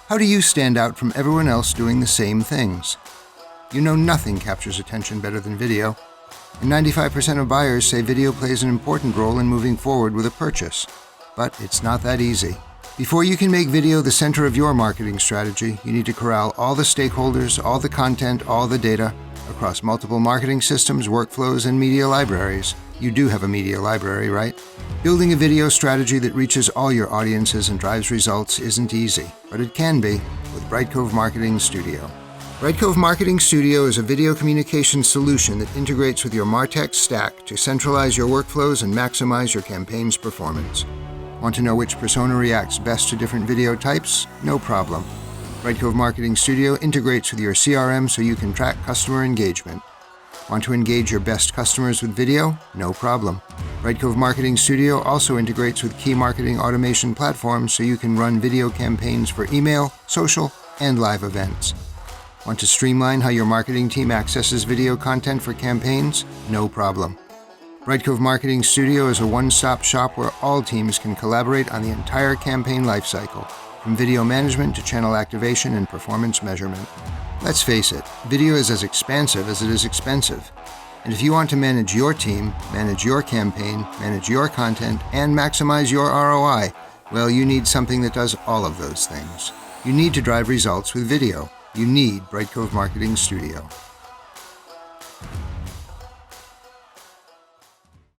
How do you stand out from everyone else doing the same things? You know nothing captures attention better than video, and 95% of buyers say video plays an important role in moving forward with a purchase. But it's not that easy. Before you can make video the center of your marketing strategy, you need to corral all the stakeholders, all the content, all the data, across multiple marketing systems, workflows, and media libraries. You do have a media library, right? Building a video strategy that reaches all your audiences and drives results isn't easy, but it can be with Brightcove Marketing Studio. Brightcove Marketing Studio is a video communication solution that integrates with your MarTech stack to centralize your workflows and maximize your campaign's performance. Want to know which persona reacts best to different video types? No problem. Brightcove Marketing Studio integrates with your CRM so you can track customer engagement. Want to engage your best customers with video? No problem. Brightcove Marketing Studio also integrates with key marketing automation platforms so you can run video campaigns for email, social, and live events. Want to streamline how your marketing team accesses video content for campaigns? No problem. Brightcove Marketing Studio is a one-stop shop where all teams can collaborate on the entire campaign lifecycle, from video management to channel activation and performance measurement. Let's face it, video is as expansive as it is expensive. And if you want to manage your team, manage your campaign, manage your content, and maximize your ROI, well, you need something that does all of those things. You need to drive results with video. You need Brightcove Marketing Studio.